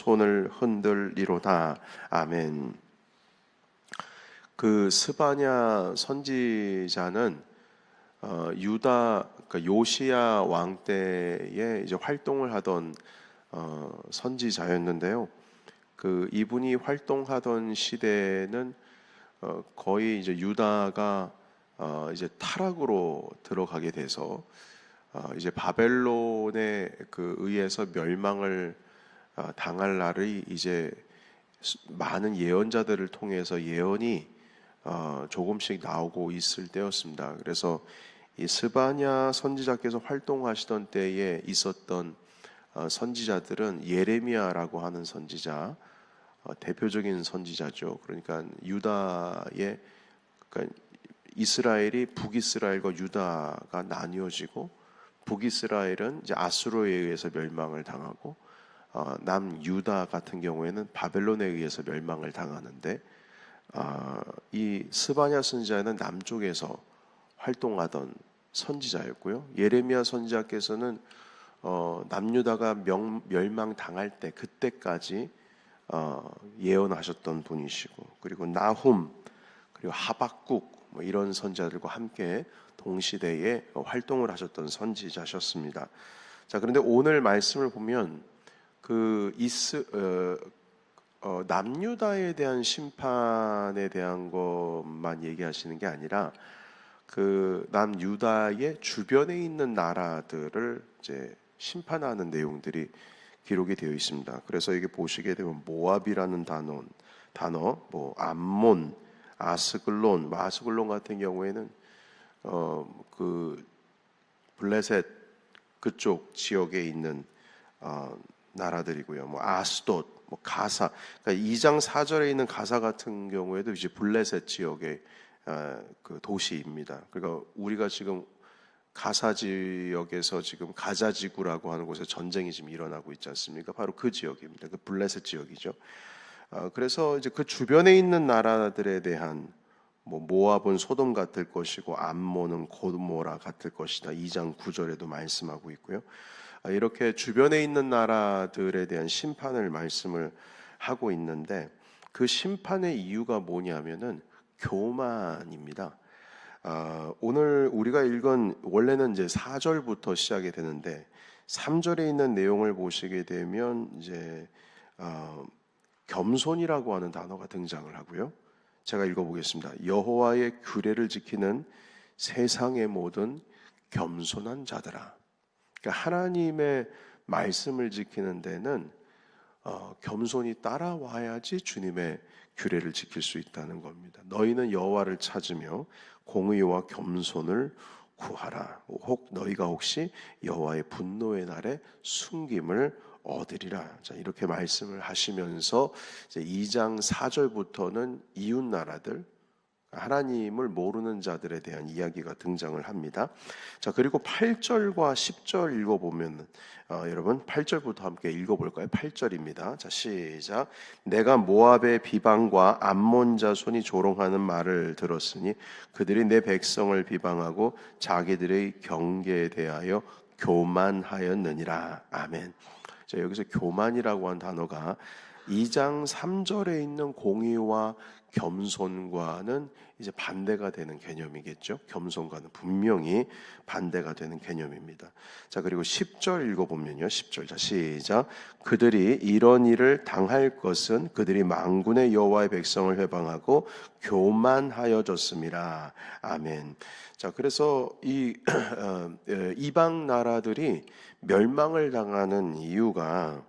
손을 흔들리로다. 아멘. 그 스바냐 선지자는 유다 그러니까 요시야 왕 때에 이제 활동을 하던 선지자였는데요. 그 이분이 활동하던 시대는 거의 이제 유다가 이제 타락으로 들어가게 돼서 이제 바벨론에 그 의해서 멸망을 당할 날이 이제 많은 예언자들을 통해서 예언이 조금씩 나오고 있을 때였습니다. 그래서 이 스바냐 선지자께서 활동하시던 때에 있었던 선지자들은 예레미야라고 하는 선지자, 대표적인 선지자죠. 그러니까 유다의 그러니까 이스라엘이 북이스라엘과 유다가 나뉘어지고 북이스라엘은 이제 아수르에 의해서 멸망을 당하고 남유다 같은 경우에는 바벨론에 의해서 멸망을 당하는데 이 스바냐 선지자는 남쪽에서 활동하던 선지자였고요. 예레미야 선지자께서는 남유다가 멸망 당할 때 그때까지 예언하셨던 분이시고, 그리고 나훔 그리고 하박국 뭐 이런 선지자들과 함께 동시대에 활동을 하셨던 선지자셨습니다. 자, 그런데 오늘 말씀을 보면 그 남유다에 대한 심판에 대한 것만 얘기하시는 게 아니라 그 남유다의 주변에 있는 나라들을 이제 심판하는 내용들이 기록이 되어 있습니다. 그래서 이게 보시게 되면 모압이라는 단어, 뭐 암몬, 아스글론 같은 경우에는 그 블레셋 그쪽 지역에 있는 나라들이고요. 뭐 아스돗, 뭐 가사. 그러니까 2장 4절에 있는 가사 같은 경우에도 이제 블레셋 지역의 그 도시입니다. 그러니까 우리가 지금 가사 지역에서 지금 가자 지구라고 하는 곳에 전쟁이 지금 일어나고 있지 않습니까? 바로 그 지역입니다. 그 블레셋 지역이죠. 그래서 이제 그 주변에 있는 나라들에 대한 뭐 모압은 소돔 같을 것이고 암몬은 고모라 같을 것이다. 2장 9절에도 말씀하고 있고요. 이렇게 주변에 있는 나라들에 대한 심판을 말씀을 하고 있는데 그 심판의 이유가 뭐냐면은 교만입니다. 오늘 우리가 읽은 원래는 이제 4절부터 시작이 되는데 3절에 있는 내용을 보시게 되면 이제 겸손이라고 하는 단어가 등장을 하고요. 제가 읽어보겠습니다. 여호와의 규례를 지키는 세상의 모든 겸손한 자들아. 그러니까 하나님의 말씀을 지키는 데는 겸손히 따라와야지 주님의 규례를 지킬 수 있다는 겁니다. 너희는 여호와를 찾으며 공의와 겸손을 구하라. 혹 너희가 혹시 여호와의 분노의 날에 숨김을 얻으리라. 자, 이렇게 말씀을 하시면서 이제 2장 4절부터는 이웃 나라들, 하나님을 모르는 자들에 대한 이야기가 등장을 합니다. 자, 그리고 8절과 10절 읽어보면 여러분 8절부터 함께 읽어볼까요? 8절입니다. 자, 시작. 내가 모압의 비방과 암몬 자손이 조롱하는 말을 들었으니 그들이 내 백성을 비방하고 자기들의 경계에 대하여 교만하였느니라. 아멘. 자, 여기서 교만이라고 한 단어가 2장 3절에 있는 공의와 겸손과는 이제 반대가 되는 개념이겠죠. 겸손과는 분명히 반대가 되는 개념입니다. 자, 그리고 10절 읽어보면요. 10절 자 시작. 그들이 이런 일을 당할 것은 그들이 만군의 여호와의 백성을 회방하고 교만하여졌음이라. 아멘. 자, 그래서 이 이방 나라들이 멸망을 당하는 이유가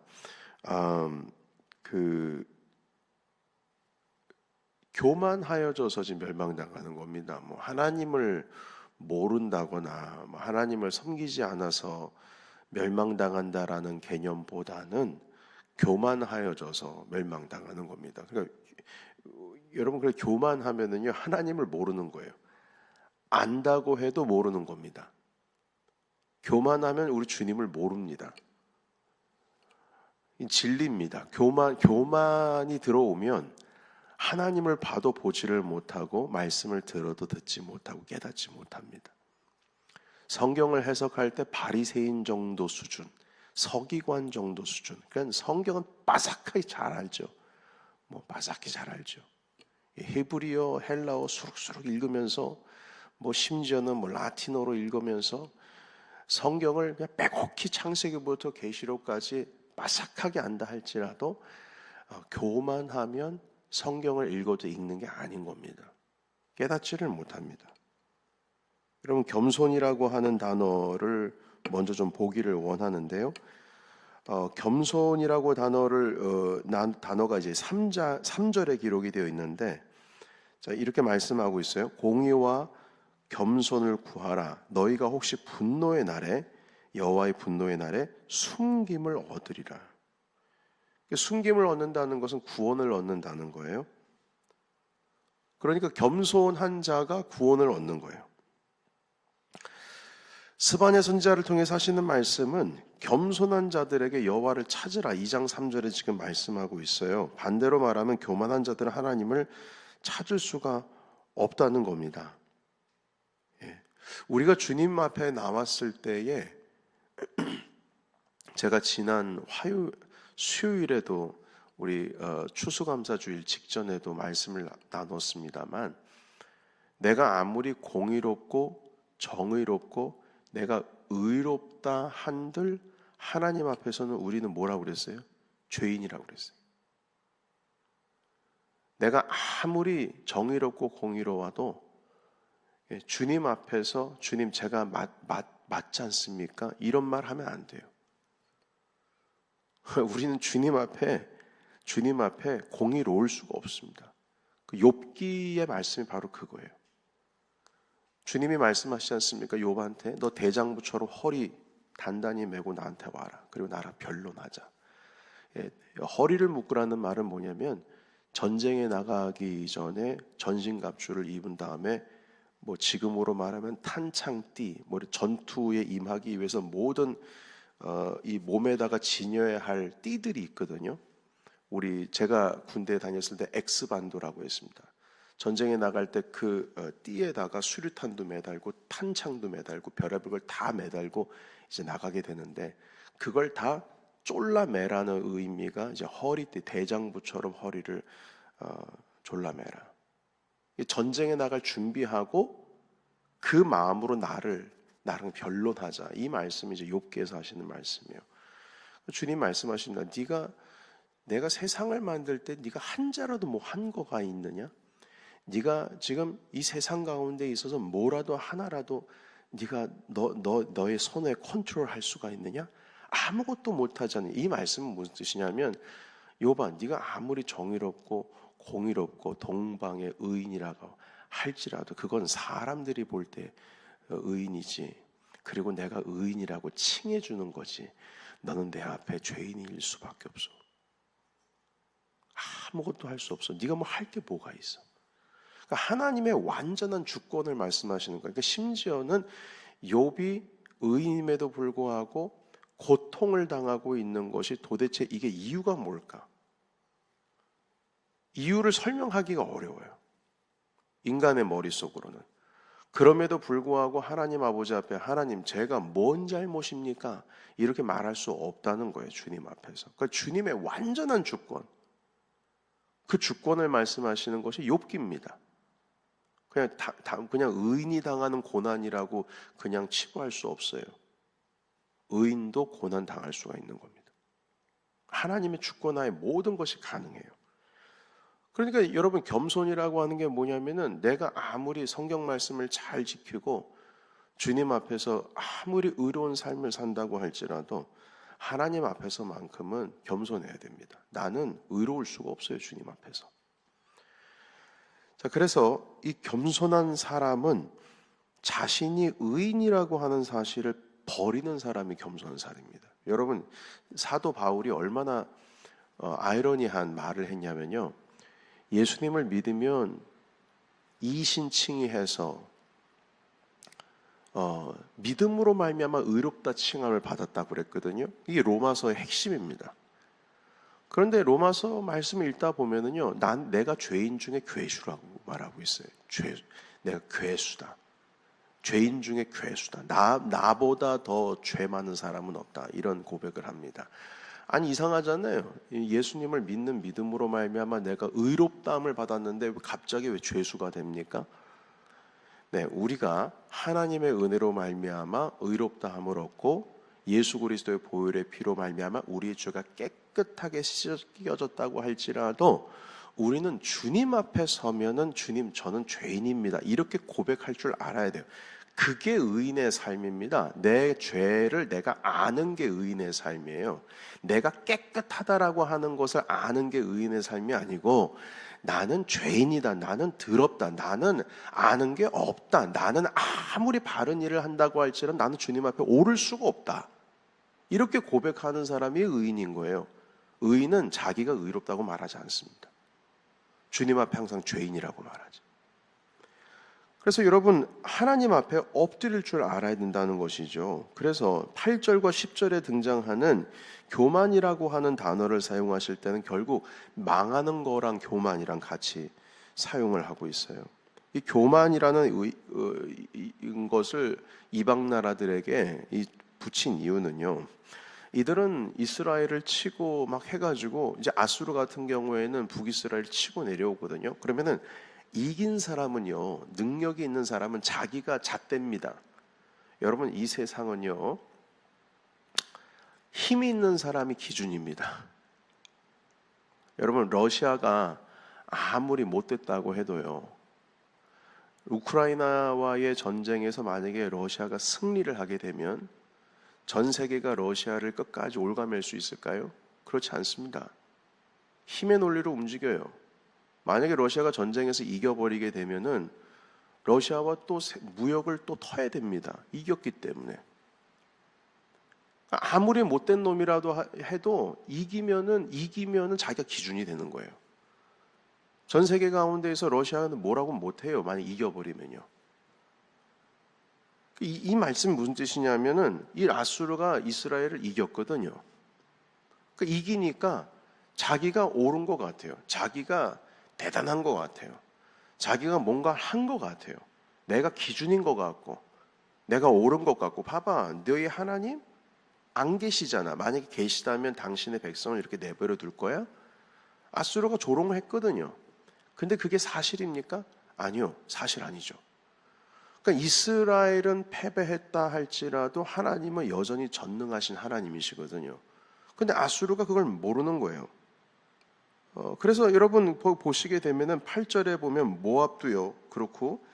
교만하여져서 지금 멸망당하는 겁니다. 뭐 하나님을 모른다거나 뭐 하나님을 섬기지 않아서 멸망당한다라는 개념보다는 교만하여져서 멸망당하는 겁니다. 그러니까 여러분 그 교만하면은요 하나님을 모르는 거예요. 안다고 해도 모르는 겁니다. 교만하면 우리 주님을 모릅니다. 진리입니다. 교만이 들어오면 하나님을 봐도 보지를 못하고 말씀을 들어도 듣지 못하고 깨닫지 못합니다. 성경을 해석할 때 바리새인 정도 수준, 서기관 정도 수준. 그러니까 성경은 빠삭하게 잘 알죠. 빠삭히 잘 알죠. 히브리어, 헬라어 수룩수룩 읽으면서 심지어는 라틴어로 읽으면서 성경을 그냥 빼곡히 창세기부터 계시록까지 빠삭하게 안다 할지라도 교만하면 성경을 읽어도 읽는 게 아닌 겁니다. 깨닫지를 못합니다. 여러분, 겸손이라고 하는 단어를 먼저 좀 보기를 원하는데요. 겸손이라고 단어가 이제 3절에 기록이 되어 있는데, 자, 이렇게 말씀하고 있어요. 공의와 겸손을 구하라. 너희가 혹시 분노의 날에, 여호와의 분노의 날에 숨김을 얻으리라. 숨김을 얻는다는 것은 구원을 얻는다는 거예요. 그러니까 겸손한 자가 구원을 얻는 거예요. 스바냐 선지자를 통해서 하시는 말씀은 겸손한 자들에게 여호와를 찾으라 2장 3절에 지금 말씀하고 있어요. 반대로 말하면 교만한 자들은 하나님을 찾을 수가 없다는 겁니다. 우리가 주님 앞에 나왔을 때에 제가 지난 수요일에도 우리 추수감사주일 직전에도 말씀을 나눴습니다만, 내가 아무리 공의롭고 정의롭고 내가 의롭다 한들 하나님 앞에서는 우리는 뭐라고 그랬어요? 죄인이라고 그랬어요. 내가 아무리 정의롭고 공의로워도 주님 앞에서 주님 제가 맞지 않습니까? 이런 말 하면 안 돼요. 우리는 주님 앞에 공의로울 수가 없습니다. 그 욥기의 말씀이 바로 그거예요. 주님이 말씀하시지 않습니까? 욥한테 너 대장부처럼 허리 단단히 메고 나한테 와라. 그리고 나랑 변론하자. 허리를 묶으라는 말은 뭐냐면 전쟁에 나가기 전에 전신갑주를 입은 다음에 지금으로 말하면 탄창띠, 전투에 임하기 위해서 모든 이 몸에다가 지녀야 할 띠들이 있거든요. 제가 군대에 다녔을 때 X반도라고 했습니다. 전쟁에 나갈 때 그 띠에다가 수류탄도 매달고 탄창도 매달고 별의별 걸 다 매달고 이제 나가게 되는데, 그걸 다 쫄라매라는 의미가 이제 허리띠, 대장부처럼 허리를 졸라매라. 전쟁에 나갈 준비하고 그 마음으로 나랑 변론하자. 이 말씀이 이제 욥기에서 하시는 말씀이에요. 주님 말씀하십니다. 내가 세상을 만들 때 네가 한 자라도 한 거가 있느냐? 네가 지금 이 세상 가운데 있어서 뭐라도 하나라도 네가 너의 손에 컨트롤할 수가 있느냐? 아무것도 못하잖니. 이 말씀은 무슨 뜻이냐면, 욥아, 네가 아무리 정의롭고 공의롭고 동방의 의인이라고 할지라도 그건 사람들이 볼 때 의인이지. 그리고 내가 의인이라고 칭해 주는 거지. 너는 내 앞에 죄인일 수밖에 없어. 아무것도 할 수 없어. 네가 할 게 뭐가 있어? 그러니까 하나님의 완전한 주권을 말씀하시는 거예요. 그러니까 심지어는 욥이 의인임에도 불구하고 고통을 당하고 있는 것이 도대체 이게 이유가 뭘까? 이유를 설명하기가 어려워요. 인간의 머릿속으로는. 그럼에도 불구하고 하나님 아버지 앞에 하나님 제가 뭔 잘못입니까? 이렇게 말할 수 없다는 거예요. 주님 앞에서. 그러니까 주님의 완전한 주권, 그 주권을 말씀하시는 것이 욥기입니다. 그냥 의인이 당하는 고난이라고 그냥 치부할 수 없어요. 의인도 고난 당할 수가 있는 겁니다. 하나님의 주권 하에 모든 것이 가능해요. 그러니까 여러분, 겸손이라고 하는 게 뭐냐면은 내가 아무리 성경 말씀을 잘 지키고 주님 앞에서 아무리 의로운 삶을 산다고 할지라도 하나님 앞에서만큼은 겸손해야 됩니다. 나는 의로울 수가 없어요, 주님 앞에서. 자, 그래서 이 겸손한 사람은 자신이 의인이라고 하는 사실을 버리는 사람이 겸손한 사람입니다. 여러분, 사도 바울이 얼마나 아이러니한 말을 했냐면요. 예수님을 믿으면 이신칭의해서 믿음으로 말미암아 의롭다 칭함을 받았다고 그랬거든요. 이게 로마서의 핵심입니다. 그런데 로마서 말씀을 읽다 보면은요, 내가 죄인 중에 괴수라고 말하고 있어요. 내가 괴수다. 죄인 중에 괴수다. 나보다 더 죄 많은 사람은 없다. 이런 고백을 합니다. 아니 이상하잖아요. 예수님을 믿는 믿음으로 말미암아 내가 의롭다함을 받았는데 갑자기 왜 죄수가 됩니까? 네, 우리가 하나님의 은혜로 말미암아 의롭다함을 얻고 예수 그리스도의 보혈의 피로 말미암아 우리의 죄가 깨끗하게 씻겨졌다고 할지라도 우리는 주님 앞에 서면은 주님 저는 죄인입니다. 이렇게 고백할 줄 알아야 돼요. 그게 의인의 삶입니다. 내 죄를 내가 아는 게 의인의 삶이에요. 내가 깨끗하다라고 하는 것을 아는 게 의인의 삶이 아니고 나는 죄인이다. 나는 더럽다. 나는 아는 게 없다. 나는 아무리 바른 일을 한다고 할지라도 나는 주님 앞에 오를 수가 없다. 이렇게 고백하는 사람이 의인인 거예요. 의인은 자기가 의롭다고 말하지 않습니다. 주님 앞에 항상 죄인이라고 말하죠. 그래서 여러분 하나님 앞에 엎드릴 줄 알아야 된다는 것이죠. 그래서 8절과 10절에 등장하는 교만이라고 하는 단어를 사용하실 때는 결국 망하는 거랑 교만이랑 같이 사용을 하고 있어요. 이 교만이라는 것을 이방 나라들에게 붙인 이유는요. 이들은 이스라엘을 치고 막 해가지고 이제 아수르 같은 경우에는 북이스라엘을 치고 내려오거든요. 그러면은 이긴 사람은요, 능력이 있는 사람은 자기가 잣대입니다. 여러분 이 세상은요, 힘이 있는 사람이 기준입니다. 여러분 러시아가 아무리 못됐다고 해도요, 우크라이나와의 전쟁에서 만약에 러시아가 승리를 하게 되면 전 세계가 러시아를 끝까지 올가맬 수 있을까요? 그렇지 않습니다. 힘의 논리로 움직여요. 만약에 러시아가 전쟁에서 이겨버리게 되면은 러시아와 또 무역을 또 터야 됩니다. 이겼기 때문에. 아무리 못된 놈이라도 해도 이기면은 자기가 기준이 되는 거예요. 전 세계 가운데에서 러시아는 뭐라고 못해요. 만약 이겨버리면요. 이 말씀이 무슨 뜻이냐면은 이 아수르가 이스라엘을 이겼거든요. 그러니까 이기니까 자기가 옳은 것 같아요. 자기가 대단한 것 같아요. 자기가 뭔가 한 것 같아요. 내가 기준인 것 같고 내가 옳은 것 같고 봐봐 너희 하나님 안 계시잖아. 만약에 계시다면 당신의 백성을 이렇게 내버려 둘 거야? 아수르가 조롱을 했거든요. 근데 그게 사실입니까? 아니요. 사실 아니죠. 그러니까 이스라엘은 패배했다 할지라도 하나님은 여전히 전능하신 하나님이시거든요. 근데 아수르가 그걸 모르는 거예요. 그래서 여러분 보시게 되면은 8절에 보면 모압도요 그렇고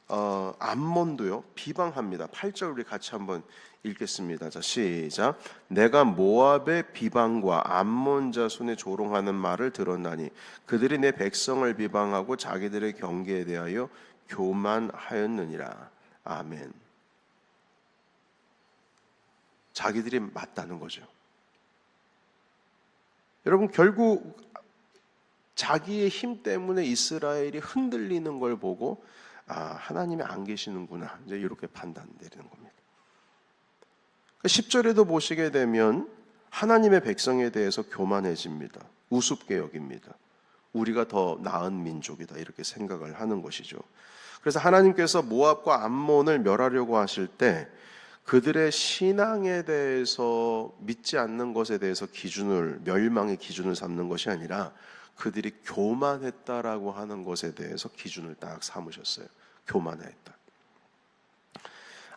암몬도요 비방합니다. 8절 우리 같이 한번 읽겠습니다. 자 시작. 내가 모압의 비방과 암몬 자손의 조롱하는 말을 들었나니 그들이 내 백성을 비방하고 자기들의 경계에 대하여 교만하였느니라. 아멘. 자기들이 맞다는 거죠. 여러분 결국 자기의 힘 때문에 이스라엘이 흔들리는 걸 보고 하나님이 안 계시는구나 이제 이렇게 판단 내리는 겁니다. 10절에도 보시게 되면 하나님의 백성에 대해서 교만해집니다. 우습게 여깁니다. 우리가 더 나은 민족이다 이렇게 생각을 하는 것이죠. 그래서 하나님께서 모압과 암몬을 멸하려고 하실 때 그들의 신앙에 대해서 믿지 않는 것에 대해서 멸망의 기준을 삼는 것이 아니라 그들이 교만했다라고 하는 것에 대해서 기준을 딱 삼으셨어요. 교만했다.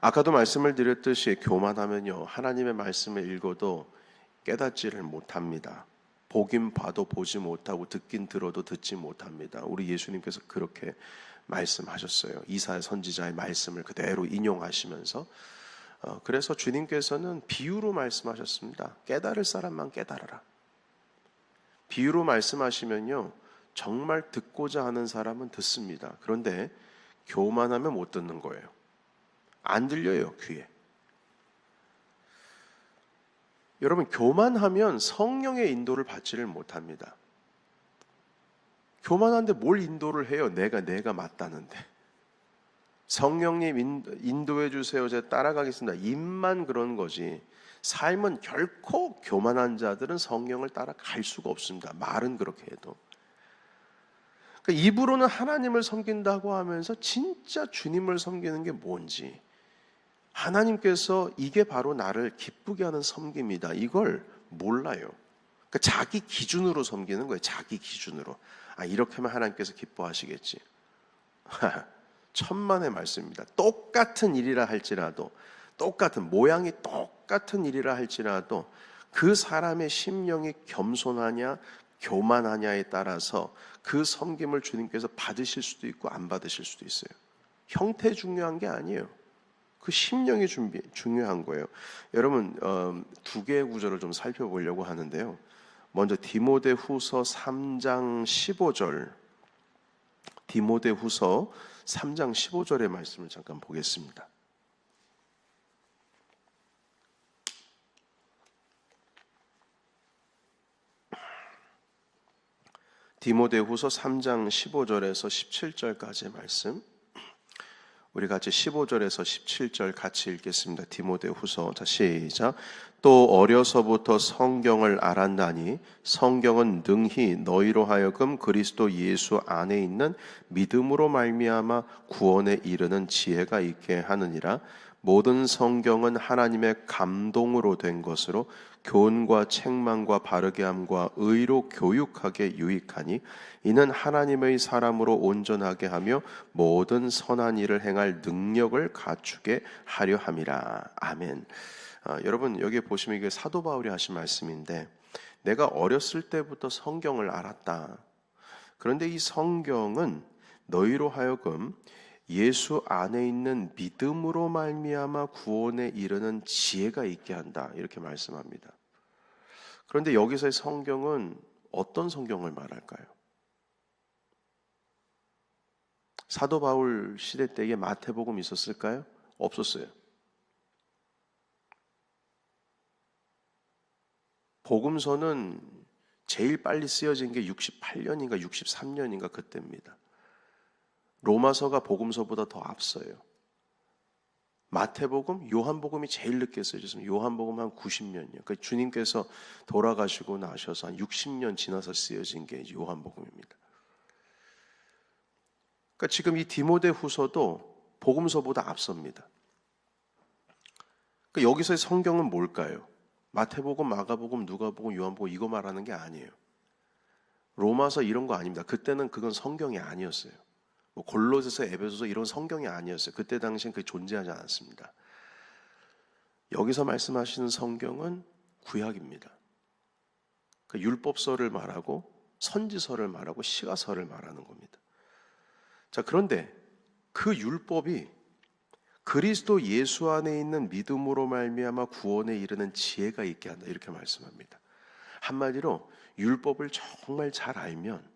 아까도 말씀을 드렸듯이 교만하면요 하나님의 말씀을 읽어도 깨닫지를 못합니다. 보긴 봐도 보지 못하고 듣긴 들어도 듣지 못합니다. 우리 예수님께서 그렇게 말씀하셨어요. 이사야 선지자의 말씀을 그대로 인용하시면서 그래서 주님께서는 비유로 말씀하셨습니다. 깨달을 사람만 깨달아라. 비유로 말씀하시면요 정말 듣고자 하는 사람은 듣습니다. 그런데 교만하면 못 듣는 거예요. 안 들려요 귀에. 여러분 교만하면 성령의 인도를 받지를 못합니다. 교만한데 뭘 인도를 해요? 내가 맞다는데. 성령님 인도해 주세요. 제가 따라가겠습니다. 입만 그런 거지. 삶은 결코 교만한 자들은 성령을 따라갈 수가 없습니다. 말은 그렇게 해도. 그러니까 입으로는 하나님을 섬긴다고 하면서 진짜 주님을 섬기는 게 뭔지, 하나님께서 이게 바로 나를 기쁘게 하는 섬김이다, 이걸 몰라요. 그러니까 자기 기준으로 섬기는 거예요. 자기 기준으로. 이렇게 하면 하나님께서 기뻐하시겠지. 천만의 말씀입니다. 똑같은 일이라 할지라도, 똑같은 모양이 똑같은 일이라 할지라도 그 사람의 심령이 겸손하냐 교만하냐에 따라서 그 섬김을 주님께서 받으실 수도 있고 안 받으실 수도 있어요. 형태 중요한 게 아니에요. 그 심령이 중요한 거예요. 여러분, 두 개의 구절을 좀 살펴보려고 하는데요. 먼저 디모데후서 3장 15절, 디모데후서 3장 15절의 말씀을 잠깐 보겠습니다. 디모데후서 3장 15절에서 17절까지의 말씀, 우리 같이 15절에서 17절 같이 읽겠습니다. 디모데후서, 자 시작. 또 어려서부터 성경을 알았나니 성경은 능히 너희로 하여금 그리스도 예수 안에 있는 믿음으로 말미암아 구원에 이르는 지혜가 있게 하느니라. 모든 성경은 하나님의 감동으로 된 것으로 교훈과 책망과 바르게 함과 의로 교육하게 유익하니 이는 하나님의 사람으로 온전하게 하며 모든 선한 일을 행할 능력을 갖추게 하려 함이라. 아멘. 여러분, 여기 보시면 이게 사도 바울이 하신 말씀인데, 내가 어렸을 때부터 성경을 알았다. 그런데 이 성경은 너희로 하여금 예수 안에 있는 믿음으로 말미암아 구원에 이르는 지혜가 있게 한다, 이렇게 말씀합니다. 그런데 여기서의 성경은 어떤 성경을 말할까요? 사도 바울 시대 때에 마태복음 있었을까요? 없었어요. 복음서는 제일 빨리 쓰여진 게 68년인가 63년인가 그때입니다. 로마서가 복음서보다 더 앞서요. 마태복음, 요한복음이 제일 늦게 쓰여졌습니다. 요한복음 한 90년이요. 그러니까 주님께서 돌아가시고 나셔서 한 60년 지나서 쓰여진 게 요한복음입니다. 그러니까 지금 이 디모데후서도 복음서보다 앞섭니다. 그러니까 여기서의 성경은 뭘까요? 마태복음, 마가복음, 누가복음, 요한복음 이거 말하는 게 아니에요. 로마서 이런 거 아닙니다. 그때는 그건 성경이 아니었어요. 골로새서, 에베소서 이런 성경이 아니었어요. 그때 당시엔 그게 존재하지 않았습니다. 여기서 말씀하시는 성경은 구약입니다. 그 율법서를 말하고 선지서를 말하고 시가서를 말하는 겁니다. 자, 그런데 그 율법이 그리스도 예수 안에 있는 믿음으로 말미암아 구원에 이르는 지혜가 있게 한다, 이렇게 말씀합니다. 한마디로 율법을 정말 잘 알면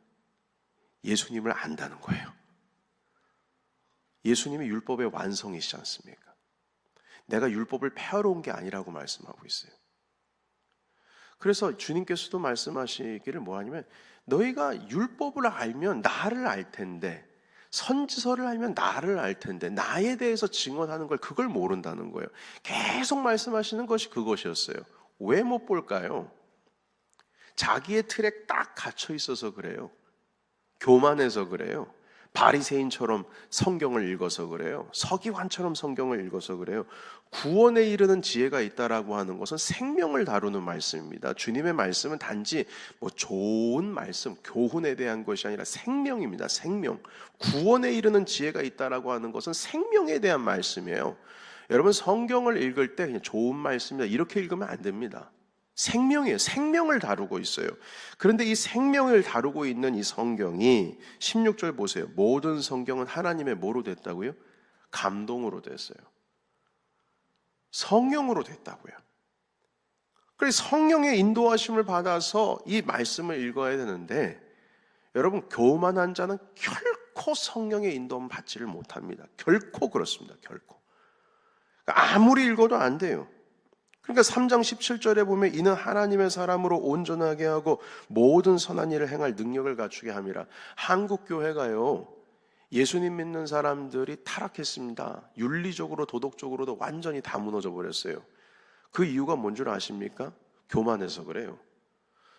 예수님을 안다는 거예요. 예수님이 율법의 완성이시지 않습니까? 내가 율법을 폐하러 온 게 아니라고 말씀하고 있어요. 그래서 주님께서도 말씀하시기를 뭐하냐면, 너희가 율법을 알면 나를 알 텐데, 선지서를 알면 나를 알 텐데, 나에 대해서 증언하는 걸 그걸 모른다는 거예요. 계속 말씀하시는 것이 그것이었어요. 왜 못 볼까요? 자기의 틀에 딱 갇혀 있어서 그래요. 교만해서 그래요. 바리새인처럼 성경을 읽어서 그래요. 서기관처럼 성경을 읽어서 그래요. 구원에 이르는 지혜가 있다라고 하는 것은 생명을 다루는 말씀입니다. 주님의 말씀은 단지 좋은 말씀, 교훈에 대한 것이 아니라 생명입니다. 생명. 구원에 이르는 지혜가 있다라고 하는 것은 생명에 대한 말씀이에요. 여러분, 성경을 읽을 때 그냥 좋은 말씀이다 이렇게 읽으면 안 됩니다. 생명이에요. 생명을 다루고 있어요. 그런데 이 생명을 다루고 있는 이 성경이 16절 보세요. 모든 성경은 하나님의 뭐로 됐다고요? 감동으로 됐어요. 성령으로 됐다고요. 그래서 성령의 인도하심을 받아서 이 말씀을 읽어야 되는데, 여러분, 교만한 자는 결코 성령의 인도함을 받지를 못합니다. 결코 그렇습니다. 결코. 아무리 읽어도 안 돼요. 그러니까 3장 17절에 보면 이는 하나님의 사람으로 온전하게 하고 모든 선한 일을 행할 능력을 갖추게 함이라. 한국 교회가요, 예수님 믿는 사람들이 타락했습니다. 윤리적으로 도덕적으로도 완전히 다 무너져 버렸어요. 그 이유가 뭔 줄 아십니까? 교만해서 그래요.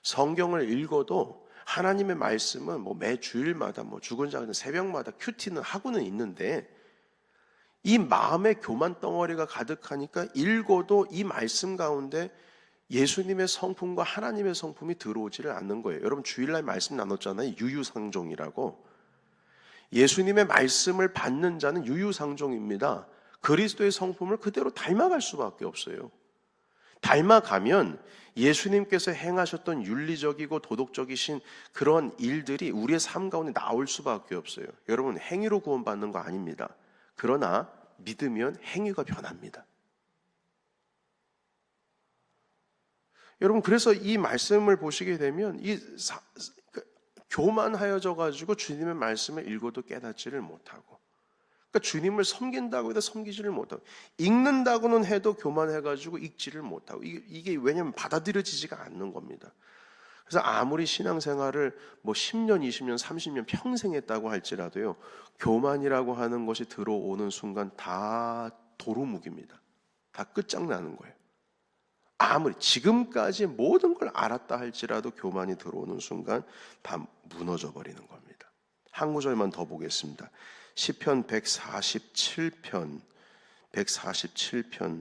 성경을 읽어도 하나님의 말씀은 뭐 매 주일마다 뭐 죽은 자는 새벽마다 큐티는 하고는 있는데 이 마음의 교만 덩어리가 가득하니까 읽어도 이 말씀 가운데 예수님의 성품과 하나님의 성품이 들어오지를 않는 거예요. 여러분 주일날 말씀 나눴잖아요. 유유상종이라고. 예수님의 말씀을 받는 자는 유유상종입니다. 그리스도의 성품을 그대로 닮아갈 수밖에 없어요. 닮아가면 예수님께서 행하셨던 윤리적이고 도덕적이신 그런 일들이 우리의 삶 가운데 나올 수밖에 없어요. 여러분 행위로 구원받는 거 아닙니다. 그러나 믿으면 행위가 변합니다. 여러분 그래서 이 말씀을 보시게 되면 교만하여져 가지고 주님의 말씀을 읽어도 깨닫지를 못하고, 그러니까 주님을 섬긴다고 해도 섬기지를 못하고, 읽는다고는 해도 교만해 가지고 읽지를 못하고, 이게 왜냐하면 받아들여지지가 않는 겁니다. 그래서 아무리 신앙생활을 뭐 10년, 20년, 30년 평생 했다고 할지라도요, 교만이라고 하는 것이 들어오는 순간 다 도루묵입니다. 다 끝장나는 거예요. 아무리 지금까지 모든 걸 알았다 할지라도 교만이 들어오는 순간 다 무너져 버리는 겁니다. 한 구절만 더 보겠습니다. 시편 147편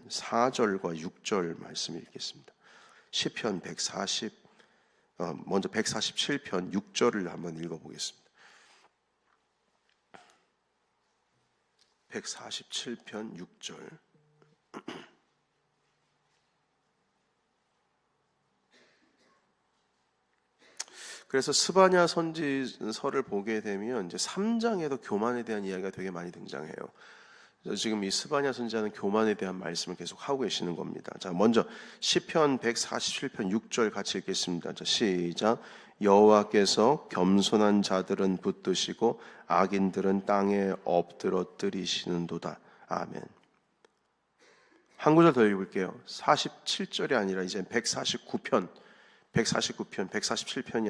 4절과 6절 말씀 읽겠습니다. 시편 먼저 147편 6절을 한번 읽어보겠습니다. 147편 6절. 그래서 스바냐 선지서를 보게 되면 이제 3장에도 교만에 대한 이야기가 되게 많이 등장해요. 지금 이 스바냐 선지자는 교만에 대한 말씀을 계속 하고 계시는 겁니다. 자, 먼저 시편 147편 6절 같이 읽겠습니다. 자, 시작. 여호와께서 겸손한 자들은 붙드시고 악인들은 땅에 엎드러 뜨리시는도다. 아멘. 한 구절 더 읽을게요. 47절이 아니라 이제 147편이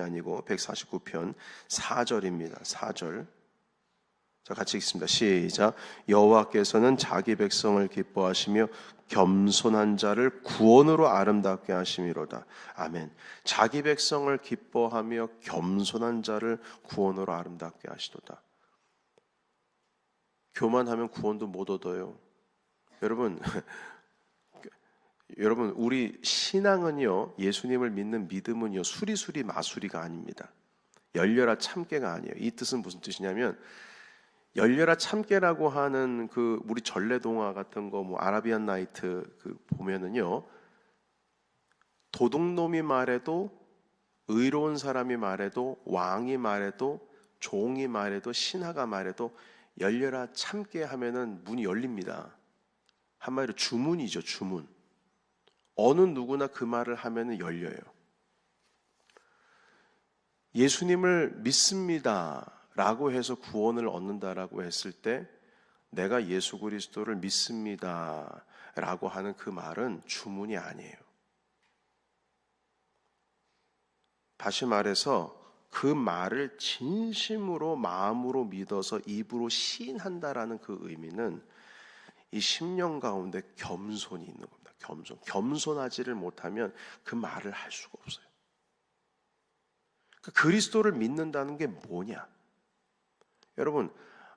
아니고 149편 4절입니다. 4절. 자, 같이 읽습니다. 시작. 여호와께서는 자기 백성을 기뻐하시며 겸손한 자를 구원으로 아름답게 하심이로다. 아멘. 자기 백성을 기뻐하며 겸손한 자를 구원으로 아름답게 하시도다. 교만하면 구원도 못 얻어요. 여러분 우리 신앙은요, 예수님을 믿는 믿음은요, 수리수리 마수리가 아닙니다. 열려라 참깨가 아니에요. 이 뜻은 무슨 뜻이냐면, 열려라 참깨라고 하는 그 우리 전래동화 같은 거, 뭐 아라비안 나이트 그 보면은요, 도둑놈이 말해도, 의로운 사람이 말해도, 왕이 말해도, 종이 말해도, 신하가 말해도 열려라 참깨 하면은 문이 열립니다. 한마디로 주문이죠, 주문. 어느 누구나 그 말을 하면은 열려요. 예수님을 믿습니다 라고 해서 구원을 얻는다라고 했을 때, 내가 예수 그리스도를 믿습니다 라고 하는 그 말은 주문이 아니에요. 다시 말해서 그 말을 진심으로 마음으로 믿어서 입으로 시인한다라는 그 의미는 이 심령 가운데 겸손이 있는 겁니다. 겸손하지를 못하면 그 말을 할 수가 없어요. 그리스도를 믿는다는 게 뭐냐? 여러분,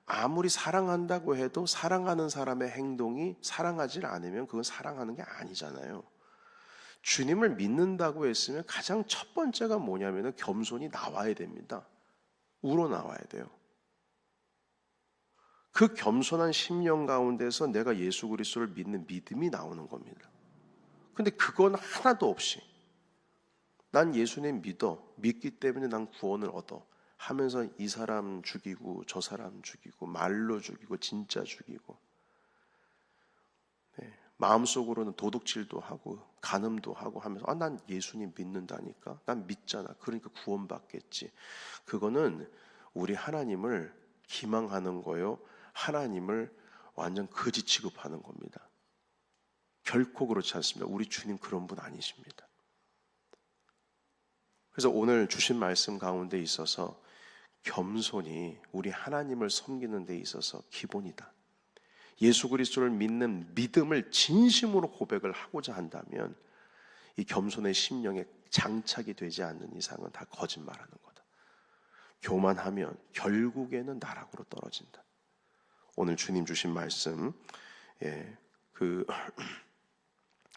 아무리 사랑한다고 해도 사랑하는 사람의 행동이 사랑하지 않으면 그건 사랑하는 게 아니잖아요. 주님을 믿는다고 했으면 가장 첫 번째가 뭐냐면 겸손이 나와야 됩니다. 우러나와야 돼요. 그 겸손한 심령 가운데서 내가 예수 그리스도를 믿는 믿음이 나오는 겁니다. 근데 그건 하나도 없이 난 예수님 믿기 때문에 난 구원을 얻어 하면서 이 사람 죽이고 저 사람 죽이고 말로 죽이고 진짜 죽이고, 네, 마음속으로는 도둑질도 하고 간음도 하고 하면서 난 예수님 믿는다니까, 난 믿잖아, 그러니까 구원받겠지. 그거는 우리 하나님을 기망하는 거요, 하나님을 완전 거지 취급하는 겁니다. 결코 그렇지 않습니다. 우리 주님 그런 분 아니십니다. 그래서 오늘 주신 말씀 가운데 있어서 겸손이 우리 하나님을 섬기는 데 있어서 기본이다. 예수 그리스도를 믿는 믿음을 진심으로 고백을 하고자 한다면 이 겸손의 심령에 장착이 되지 않는 이상은 다 거짓말하는 거다. 교만하면 결국에는 나락으로 떨어진다. 오늘 주님 주신 말씀, 그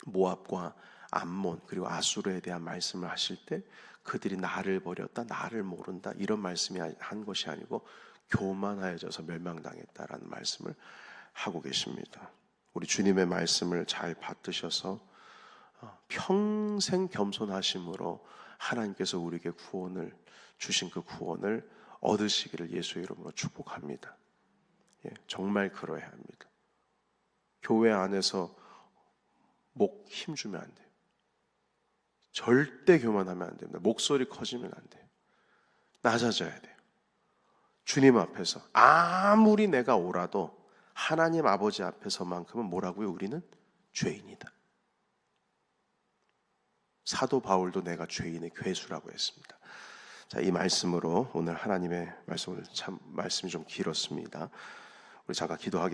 모압과 암몬 그리고 아수르에 대한 말씀을 하실 때 그들이 나를 버렸다, 나를 모른다 이런 말씀이 한 것이 아니고 교만하여져서 멸망당했다라는 말씀을 하고 계십니다. 우리 주님의 말씀을 잘 받드셔서 평생 겸손하심으로 하나님께서 우리에게 구원을 주신 그 구원을 얻으시기를 예수의 이름으로 축복합니다. 정말 그러해야 합니다. 교회 안에서 목 힘주면 안 돼요. 절대 교만하면 안 됩니다. 목소리 커지면 안 돼요. 낮아져야 돼요. 주님 앞에서 아무리 내가 오라도 하나님 아버지 앞에서만큼은 뭐라고요? 우리는 죄인이다. 사도 바울도 내가 죄인의 괴수라고 했습니다. 자, 이 말씀으로 오늘 하나님의 말씀이 좀 길었습니다. 우리 잠깐 기도하겠습니다.